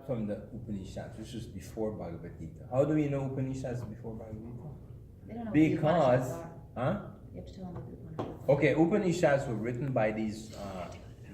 From the Upanishads, which is before Bhagavad Gita. How do we know Upanishads before Bhagavad Gita? They don't know Because, huh? You have to tell them what the Upanishads okay, Upanishads were written by these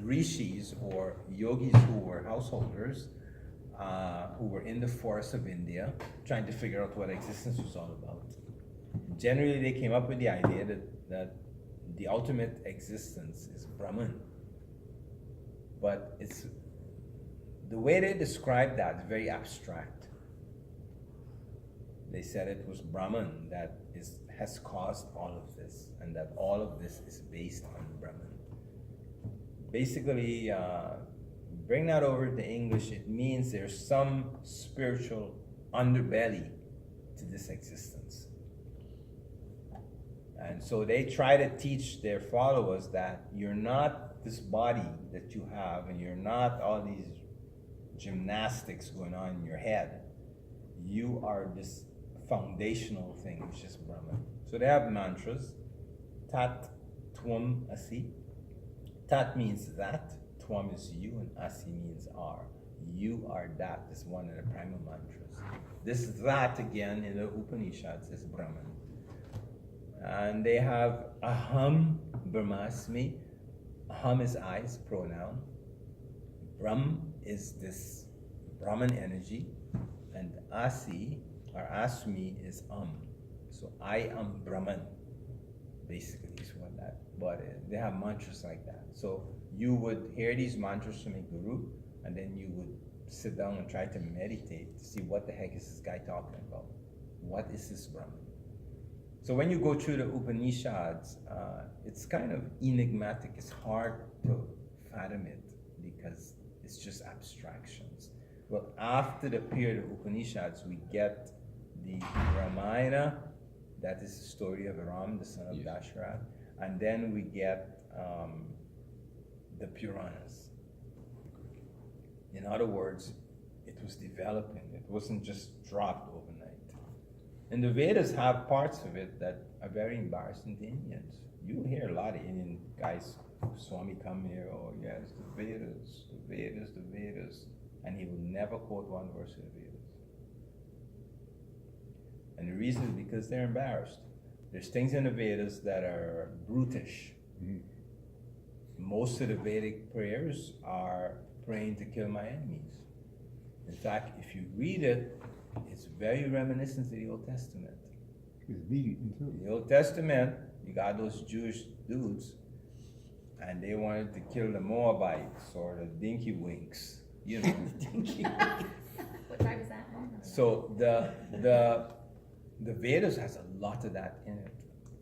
rishis or yogis who were householders, who were in the forests of India, trying to figure out what existence was all about. Generally, they came up with the idea that the ultimate existence is Brahman. But it's the way they described that is very abstract. They said it was Brahman that has caused all of this, and that all of this is based on Brahman. Basically, bring that over to English, it means there's some spiritual underbelly to this existence. And so they try to teach their followers that you're not this body that you have, and you're not all these gymnastics going on in your head. You are this foundational thing, which is Brahman. So they have mantras. Tat Tvam Asi. Tat means that, Tvam is you, and Asi means are. You are that is one of the primal mantras. This that again in the Upanishads is Brahman. And they have Aham Brahmasmi. Aham is I, is pronoun. Brahm is this Brahman energy, and Asi or Asmi is So I am Brahman, basically is what that. But they have mantras like that. So you would hear these mantras from a guru, and then you would sit down and try to meditate to see what the heck is this guy talking about. What is this Brahman? So when you go through the Upanishads, it's kind of enigmatic. It's hard to fathom it because it's just abstractions. Well, after the period of Upanishads, we get the Ramayana, that is the story of Ram, the son of Dasharatha, and then we get the Puranas. In other words, it was developing. It wasn't just dropped overnight. And the Vedas have parts of it that are very embarrassing to Indians. You hear a lot of Indian guys, Swami come here, oh yes, the Vedas, the Vedas, the Vedas, and he will never quote one verse of the Vedas. And the reason is because they're embarrassed. There's things in the Vedas that are brutish. Mm-hmm. Most of the Vedic prayers are praying to kill my enemies. In fact, if you read it, it's very reminiscent to the Old Testament. It's Vedic too. In the Old Testament, you got those Jewish dudes, and they wanted to kill the Moabites or the Dinky Winks, you know. Dinky Winks. What tribe is that? So the Vedas has a lot of that in it,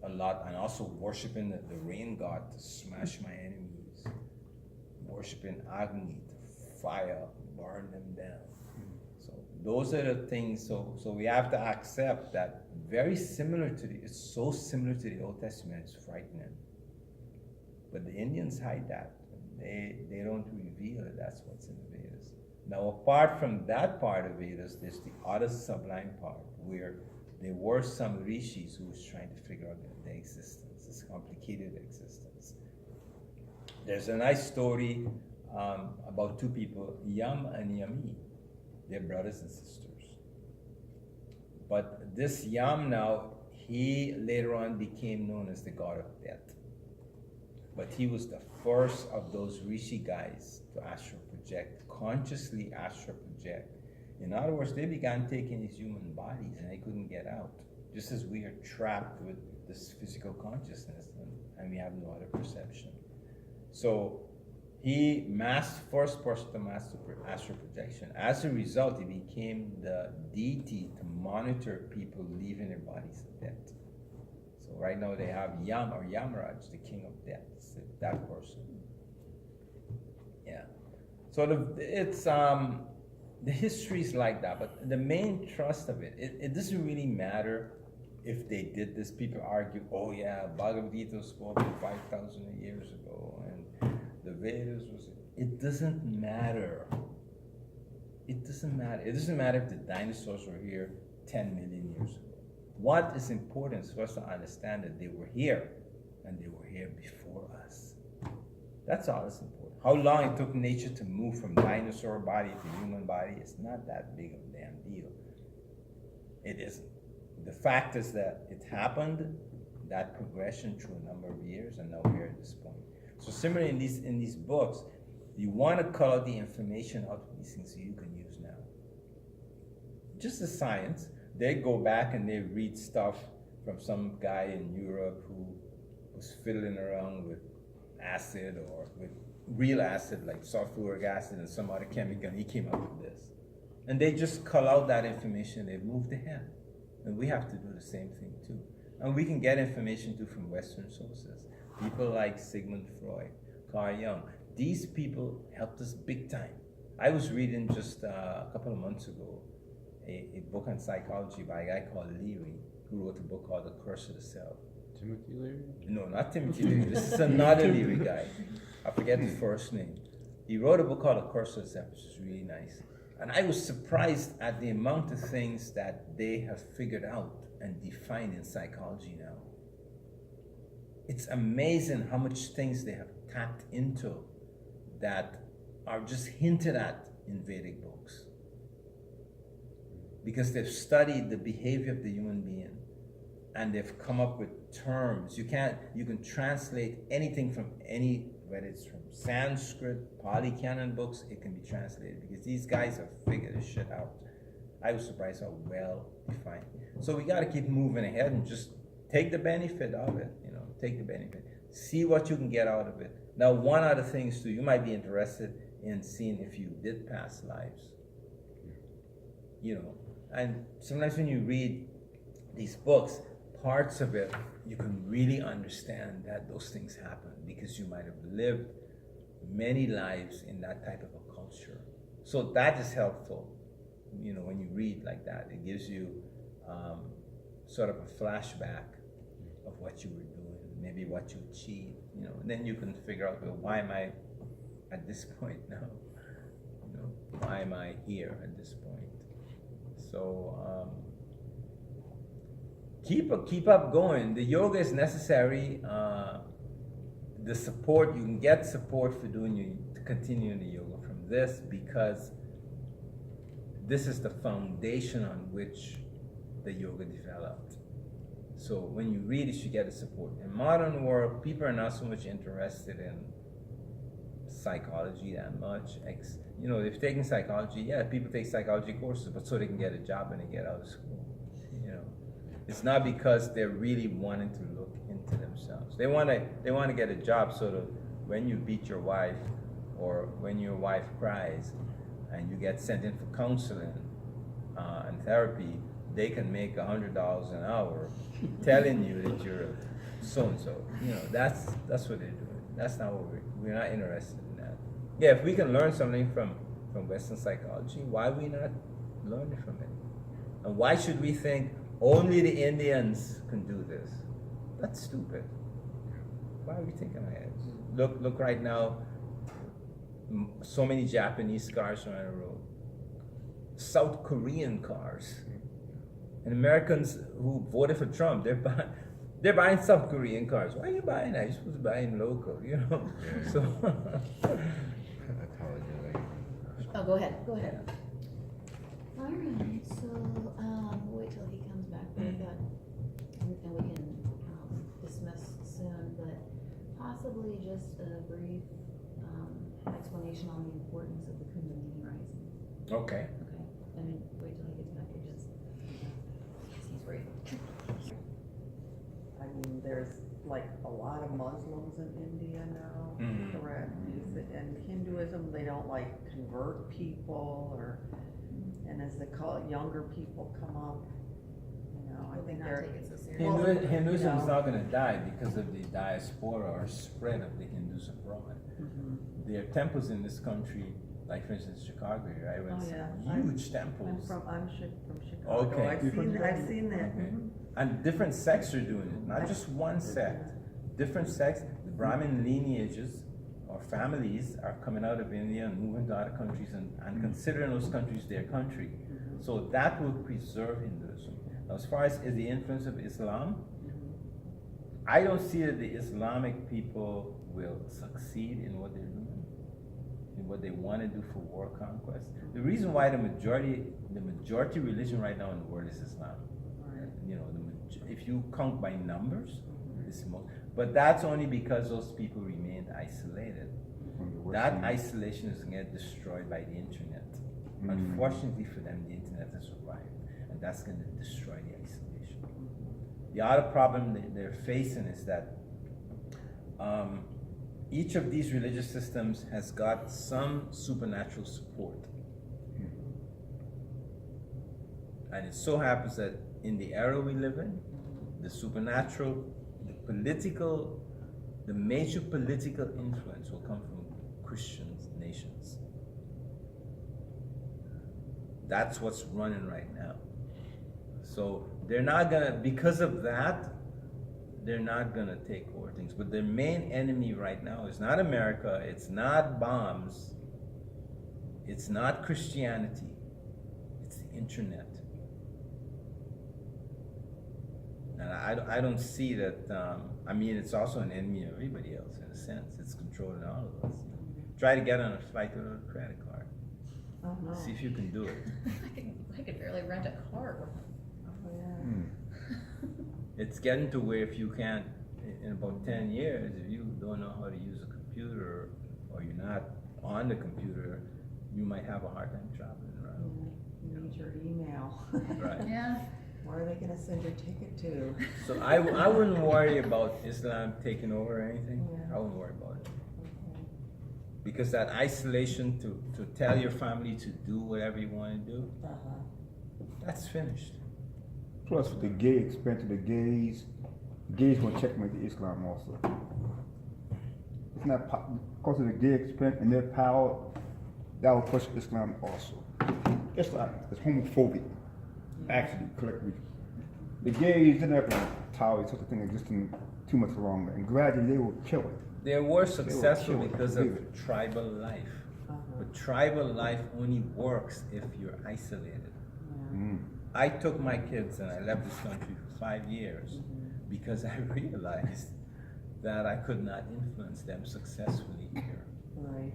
a lot, and also worshiping the rain god to smash my enemies, worshiping Agni, to fire, burn them down. So those are the things. So we have to accept that very similar to it's so similar to the Old Testament. It's frightening. But the Indians hide that. They don't reveal it. That's what's in the Vedas. Now, apart from that part of Vedas, there's the other sublime part where there were some rishis who was trying to figure out their existence, this complicated existence. There's a nice story about two people, Yam and Yami. They're brothers and sisters. But this Yam now, he later on became known as the god of death. But he was the first of those rishi guys to astral project, consciously astral project. In other words, they began taking these human bodies and they couldn't get out. Just as we are trapped with this physical consciousness and we have no other perception. So he first person to master astral projection. As a result, he became the deity to monitor people leaving their bodies of death. So right now they have Yam or Yamaraj, the king of death. It's that person. Yeah. So it's the history is like that, but the main thrust of it doesn't really matter if they did this. People argue, oh yeah, Bhagavad Gita was spoken 5,000 years ago, and the Vedas was. It doesn't matter. It doesn't matter. It doesn't matter if the dinosaurs were here 10 million years ago. What is important is for us to understand that they were here, and they were here before us. That's all that's important. How long it took nature to move from dinosaur body to human body is not that big of a damn deal. It isn't. The fact is that it happened, that progression through a number of years, and now we're at this point. So similarly in these books, you want to cut out the information out of these things so you can use now. Just the science. They go back and they read stuff from some guy in Europe who was fiddling around with acid or with real acid like sulfuric acid and some other chemical, and he came up with this. And they just cut out that information, they moved ahead. And we have to do the same thing too. And we can get information too from Western sources. People like Sigmund Freud, Carl Jung. These people helped us big time. I was reading just a couple of months ago a book on psychology by a guy called Leary, who wrote a book called The Curse of the Self. Timothy Leary? No, not Timothy Leary. This is another Leary guy. I forget the first name. He wrote a book called The Curse of the Self, which is really nice. And I was surprised at the amount of things that they have figured out and defined in psychology now. It's amazing how much things they have tapped into that are just hinted at in Vedic books. Because they've studied the behavior of the human being and they've come up with terms. You can translate anything from whether it's from Sanskrit, Pali Canon books, it can be translated because these guys have figured this shit out. I was surprised how well defined. So we got to keep moving ahead and just take the benefit of it, take the benefit. See what you can get out of it. Now, one other thing too, you might be interested in seeing if you did past lives. And sometimes when you read these books, parts of it, you can really understand that those things happen because you might have lived many lives in that type of a culture. So that is helpful, when you read like that. It gives you sort of a flashback of what you were doing, maybe what you achieved, and then you can figure out, well, why am I at this point now? Why am I here at this point? So keep up going. The yoga is necessary. The support, you can get support for continuing the yoga from this because this is the foundation on which the yoga developed. So when you read it, you get the support. In modern world, people are not so much interested in psychology that much. If taking psychology, people take psychology courses, but so they can get a job when they get out of school. It's not because they're really wanting to look into themselves. They want to get a job so that when you beat your wife or when your wife cries and you get sent in for counseling and therapy, they can make $100 an hour telling you that you're so-and-so. That's what they're doing. That's not what we're not interested in that. Yeah, if we can learn something from Western psychology, why we not learn from it? And why should we think only the Indians can do this? That's stupid. Why are we thinking that? Look right now, so many Japanese cars are on the road. South Korean cars. And Americans who voted for Trump, they're buying South Korean cars. Why are you buying that? You're supposed to buy in local, Yeah. So I apologize. Oh, go ahead. All right, so we'll wait till he comes back. We've got, and we can dismiss soon, but possibly just a brief explanation on the importance of the Kundalini rising. okay. Okay, and wait till he gets back. Yes, he's right. I mean, there's like a lot of Muslims in India now, Mhm. correct? And Hinduism, they don't like convert people and as the younger people come up, I think Not they're. take it so seriously. Hinduism is not going to die because of the diaspora or spread of the Hindus abroad. There are temples in this country, like for instance Chicago here. I went Oh, yeah. to huge temples. I'm from Chicago. Okay. I've seen that. Okay. And different sects are doing it, not just one sect. Different sects, the Brahmin lineages or families are coming out of India and moving to other countries and considering those countries their country. So that will preserve Hinduism. Now, as far as the influence of Islam, I don't see that the Islamic people will succeed in what they're doing, in what they want to do for war conquest. The reason why the majority religion right now in the world is Islam. Right. You know, if you count by numbers, it's most, but that's only because those people remained isolated. That isolation is going to get destroyed by the internet. Unfortunately for them, the internet has arrived, and that's going to destroy the isolation. The other problem they're facing is that each of these religious systems has got some supernatural support. And it so happens that in the era we live in, the supernatural, the major political influence will come from Christian nations. That's what's running right now. So they're not gonna, because of that, they're not gonna take over things. But their main enemy right now is not America, it's not bombs, it's not Christianity, it's the internet. And I don't see that, I mean, it's also an enemy of everybody else in a sense. It's controlling all of us. Try to get on a flight with a credit card. Oh, no. See if you can do it. I could barely rent a car with Oh, yeah. It's getting to where if you can't, in about 10 years, if you don't know how to use a computer or you're not on the computer, you might have a hard time traveling around. You need your email. Right. Yeah. Where are they gonna send your ticket to? So I wouldn't worry about Islam taking over or anything. Yeah. I wouldn't worry about it. Okay. Because that isolation to tell your family to do whatever you want to do, that's finished. Plus, with the gay expansion, the gays gonna checkmate the Islam also. It's not because of the gay expansion and their power, that will push Islam also. Islam is homophobic, actually, collectively. The gays didn't have to tolerate such a thing existing too much longer, and gradually they will kill it. They were successful kill it, because believe of it. tribal life. But tribal life only works if you're isolated. I took my kids and I left this country for 5 years because I realized that I could not influence them successfully here. Right.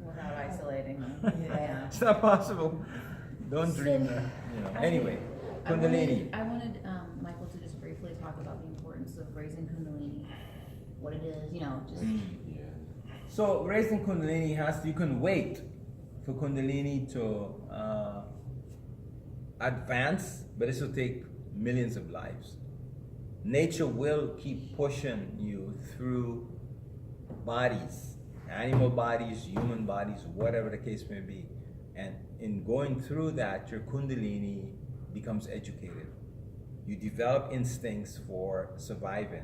Without isolating them. Yeah. It's not possible. Don't dream that. You know. Anyway, Kundalini. I wanted Michael to just briefly talk about the importance of raising Kundalini, what it is, you know, just. So raising Kundalini you can wait for Kundalini to advance, but this will take millions of lives. Nature will keep pushing you through bodies, animal bodies, human bodies, whatever the case may be. And in going through that, your Kundalini becomes educated. You develop instincts for surviving.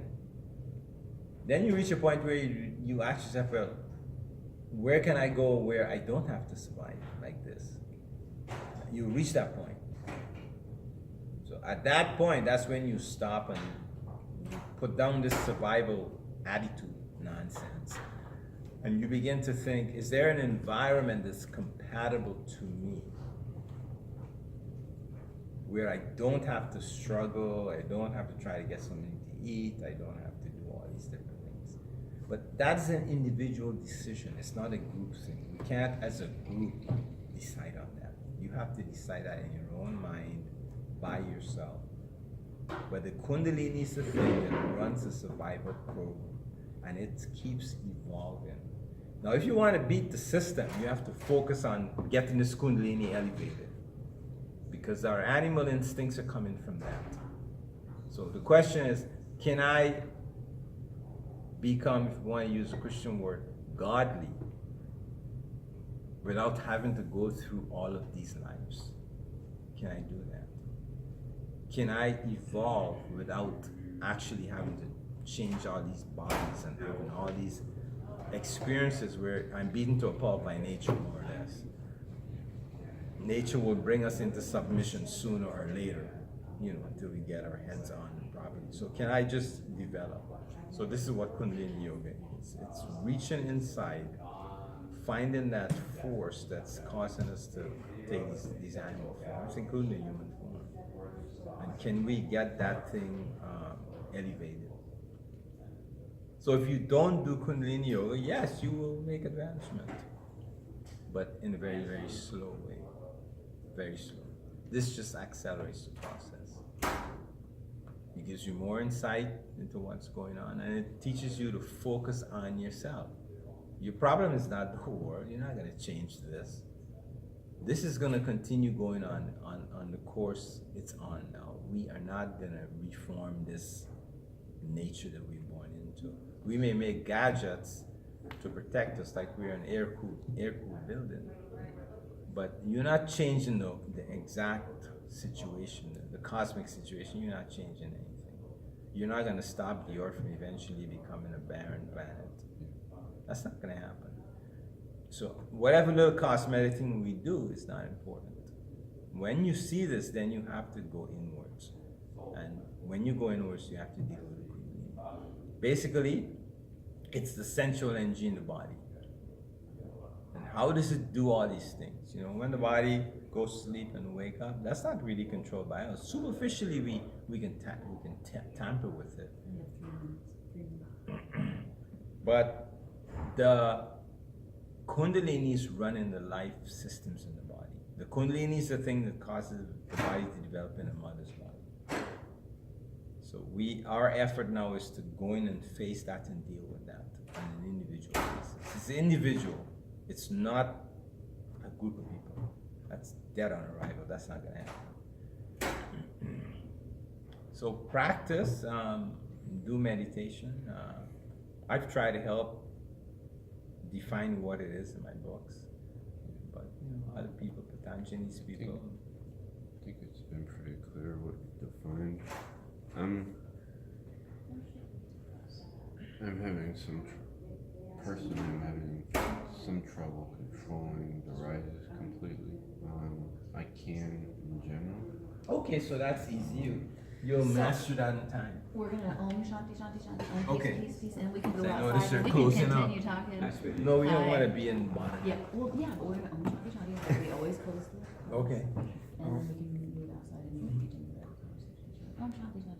Then you reach a point where you ask yourself, well, where can I go where I don't have to survive like this? You reach that point. So at that point, that's when you stop and you put down this survival attitude nonsense. And you begin to think, is there an environment that's compatible to me? Where I don't have to struggle, I don't have to try to get something to eat, I don't have to do all these different things. But that's an individual decision, it's not a group thing. We can't, as a group, decide on that. You have to decide that in your own mind, by yourself. But the Kundalini is the thing that runs the survival program, and it keeps evolving. Now, if you want to beat the system, you have to focus on getting this Kundalini elevated, because our animal instincts are coming from that. So the question is, can I become, if you want to use a Christian word, godly, without having to go through all of these lives? Can I do that? Can I evolve without actually having to change all these bodies and having all these experiences where I'm beaten to a pulp by nature, more or less? Nature will bring us into submission sooner or later, you know, until we get our heads on properly. So can I just develop? So this is what Kundalini Yoga is. It's reaching inside, finding that force that's causing us to take these animal forms, including the human form. And can we get that thing elevated? So if you don't do Kundalini yoga, yes, you will make advancement, but in a very, very slow way. Very slow. This just accelerates the process. It gives you more insight into what's going on, and it teaches you to focus on yourself. Your problem is not the whole world. You're not going to change this. This is going to continue going on the course it's on now. We are not going to reform this nature that we're born into. We may make gadgets to protect us, like we're an air-cooled building, but you're not changing the exact situation, the cosmic situation. You're not changing anything. You're not going to stop the Earth from eventually becoming a barren planet. That's not going to happen. So whatever little cosmetic thing we do is not important. When you see this, then you have to go inwards. And when you go inwards, you have to deal with the Kundalini. Basically, it's the central energy in the body. And how does it do all these things? You know, when the body goes to sleep and wake up, that's not really controlled by us. Superficially, we can tamper with it. But the Kundalini is running the life systems in the body. The Kundalini is the thing that causes the body to develop in a mother's body. So our effort now is to go in and face that and deal with that on an individual basis. It's individual. It's not a group of people. That's dead on arrival. That's not going to happen. So practice, do meditation. I've tried to help define what it is in my books, but other people, Patanjali's people. I think it's been pretty clear what you defined. I'm having personally, I'm having some trouble controlling the rises completely. I can in general. Okay, so that's easy. You'll master that in time. We're gonna Om Shanti Shanti Shanti Om Okay. peace, and we can go So I notice outside you're and we close can enough. continue talking. No, we don't Hi. want to be in bottom. Yeah, well, yeah, but we're gonna Om Shanti Shanti, like we always close the. Okay. And then we can do it outside and we can continue the conversation. Om Shanti Shanti.